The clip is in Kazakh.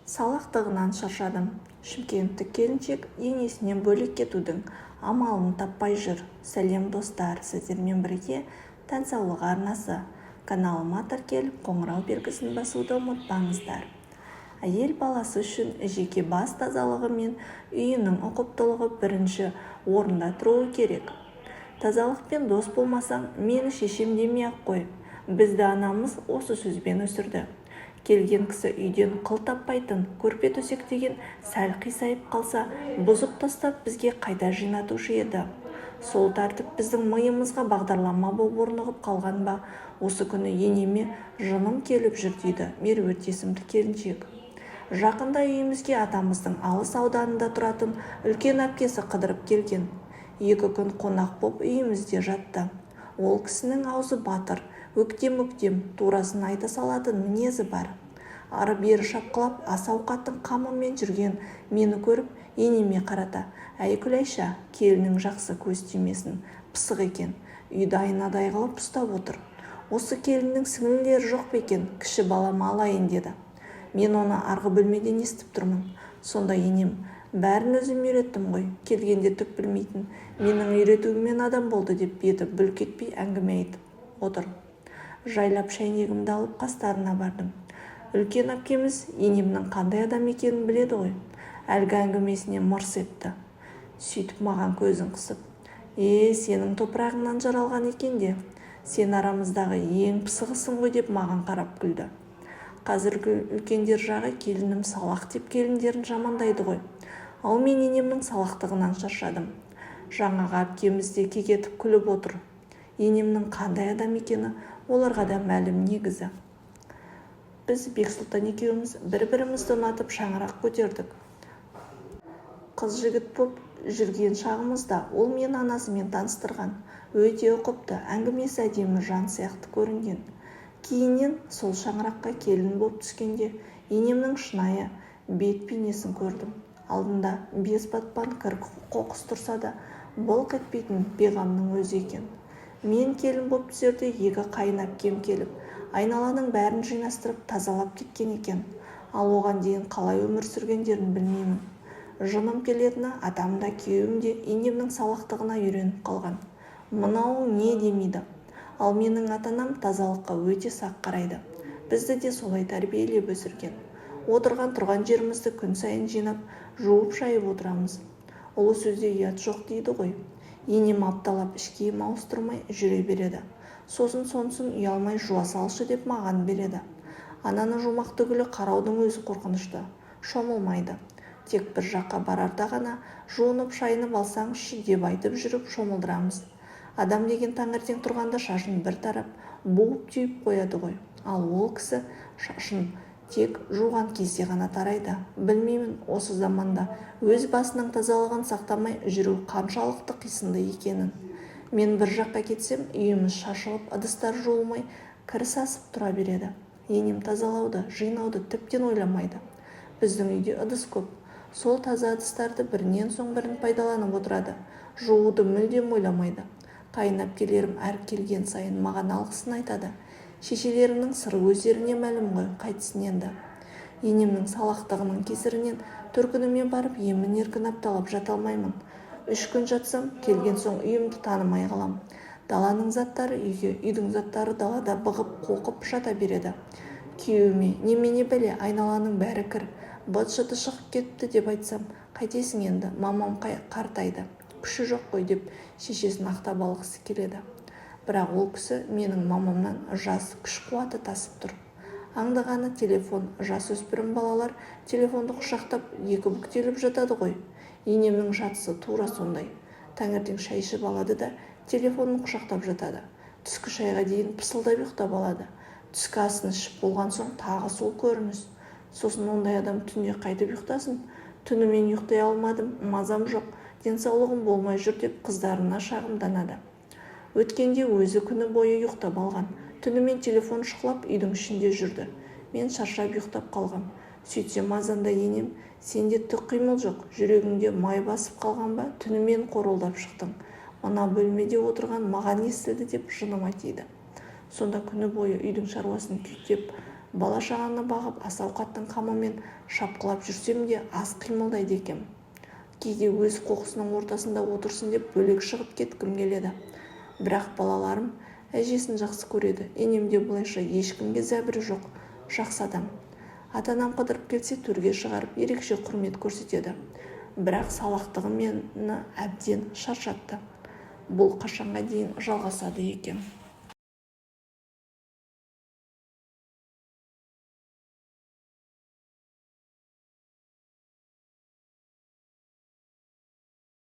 Салақтығынан шаршадым. Шымкенттік келіншек енесінен бөлек кетудің амалын таппай жүр. Сәлем достар, сіздермен бірге Тәнсаулық арнасы. Каналыма тіркеліп, қоңырау белгісін басуды ұмытпаңыздар. Әйел баласы үшін жеке бас тазалығы мен үйінің ұқыптылығы бірінші орында тұруы керек. Тазалықпен дос болмасаң, мені шешем демей-ақ қой. Бізді анамыз осы сөзбен өсірді. Келген кісі үйден қыл таппайтын, көрпе төсек деген сәл қисайып қалса, бұзып тастап бізге қайта жинатушы еді. Сол тәртіп біздің миымызға бағдарлама болып орнығып қалған ба, осы күні енеме жыным келіп жүр дейді Меруерт есімді келіншек. Жақында үйімізге атамыздың алыс ауданында тұратын үлкен әпкесі қыдырып келген. 2 күн қонақ боп үйімізде жатты. Ол кісінің аузы батыр, өктем-өктем, турасын айта салатын мінезі бар. Ары-бері шапқылап, ас-ауқаттың қамымен жүрген мені көріп, енеме қарата: «Әй Күләйша, келінің жақсы көз тимесін, пысық екен, үйді айнадай қылып ұстап отыр. Осы келіннің сіңлілері жоқ па екен, кіші балама алайын» деді. Мен оны арғы бөлмеден естіп тұрмын. Сонда енем: «Бәрін өзім үйреттім ғой, келгенде түк білмейтін, менің үйретуіммен адам болды» деп беті бүлк етпей әңгіме айтып отыр. Жайлап шәйнегімді алып қастарына бардым. Үлкен әпкеміз енемнің қандай адам екенін біледі ғой. Әлгі әңгімесіне мырс етті. Сөйтіп маған көзін қысып: сенің топырағыңнан жаралған екен де, сен арамыздағы ең пысығысың ғой» деп маған қарап күлді. Қазіргі үлкендер жағы келінім салақ деп келіндерін жамандайды ғой. Ал мен енемнің салақтығынан шаршадым. Жаңағы әпкеміз де кекетіп күліп отыр. Енемнің қандай адам екені оларға да мәлім негізі. Біз Бексұлтан екеуміз бір-бірімізді ұнатып шаңырақ көтердік. Қыз жігіт боп жүрген шағымызда ол мен анасымен таныстырған. Өте ұқыпты, әңгімесі әдемі жан сияқты көрінген. Кейіннен сол шаңыраққа келін боп түскенде енемнің шынайы бет бейнесін көрдім. Алдында бес батпан кір қоқыс тұрса да, былқ етпейтін беғамның өзі екен. Мен келін боп түсерде 2 қайын әпкем келіп, айналаның бәрін жинастырып тазалап кеткен екен. Ал оған дейін қалай өмір сүргендерін білмеймін. Жыным келетіні атам да күйеуім де енемнің салақтығына үйреніп қалған. Мынау не демейді. Ал менің ата-анам тазалыққа өте сақ қарайды. Бізді де солай тәрбиелеп өсірген. Отырған тұрған жерімізді күн сайын жинап, жуып шайып отырамыз. Ұлы сөзде ұят жоқ дейді ғой. Енем апталап іш киім ауыстырмай жүре береді. Сосын сонсын ұялмай жуа салшы деп маған береді. Ананы жумақ түгілі қараудың өзі қорқынышты. Шомылмайды. Тек бір жаққа барарда ғана жуынып шайынып алсаңызшы деп айтып жүріп шомылдырамыз. Адам деген таңертең тұрғанда шашын бір тарап буып түйіп қояды ғой. Ал ол кісі шашын тек жуған кезде ғана тарайды. Білмеймін, осы заманда өз басының тазалығын сақтамай жүру қаншалықты қисынды екенін. Мен бір жаққа кетсем, үйіміз шашылып, ыдыстар жуылмай, кір сасып тұра береді. Енем тазалауды, жинауды тіптен ойламайды. Біздің үйде ыдыс көп. Сол таза ыдыстарды бірінен соң бірін пайдаланып отырады. Жууды мүлдем ойламайды. Қайын әпкелерім әр келген сайын маған алғысын айтады. Шешелерімнің сыры өздеріне мәлім ғой, қайтсын енді. Енемнің салақтығының кесірінен төркініме барып емін-еркін апталап жата алмаймын. 3 күн жатсам, келген соң үйімді танымай қалам. Даланың заттары үйге, үйдің заттары далада бұғып, қоқып жата береді. Күйеуіме немене бәле, айналаның бәрі кір, быт-шыты шығып кетті деп айтсам, қайтесің енді, мамам қартайды, күші жоқ қой деп шешесін ақтап алғысы келеді. Бірақ ол кісі менің мамамнан жас күш-қуаты тасып тұр. Аңдағаны телефон, жас өспірім балалар телефонды құшақтап екі бүктеліп жатады ғой. Енемнің жатысы тура сондай. Таңертең шай ішіп алады да телефонын құшақтап жатады. Түскі шайға дейін пысылдап ұйықтап алады. Түскі асын ішіп болған соң тағы сол көрініс. Сосын ондай адам түнде қайтып ұйықтасын. Түнімен ұйықтай алмадым, мазам жоқ, денсаулығым болмай жүр деп қыздарына шағымданады. Өткенде өзі күні бойы ұйықтап алған. Түнімен телефон шықлап үйдің ішінде жүрді. Мен шаршап ұйықтап қалғам. Сөйтсем азанда енем: «Сенде түк қимыл жоқ, жүрегіңде май басып қалған ба, түнімен қорылдап шықтың. Мына бөлмеде отырған маған естілді» деп жыныма тиді. Сонда күні бойы үйдің шаруасын күйттеп Бала-шағаны бағып ас-ауқаттың қамымен шапқылап жүрсем де аз қимылдайды екем. Кейде өз қоқысының ортасында отырсын деп бөлек шығып кеткім келеді. Бірақ балаларым әжесін жақсы көреді. Енемде бұлайша ешкімге зәбірі жоқ, жақсы адам. Ата-анам қыдырып келсе төрге шығарып ерекше құрмет көрсетеді. Бірақ салақтығы мені әбден шаршатты. Бұл қашанға дейін жалғасады екен?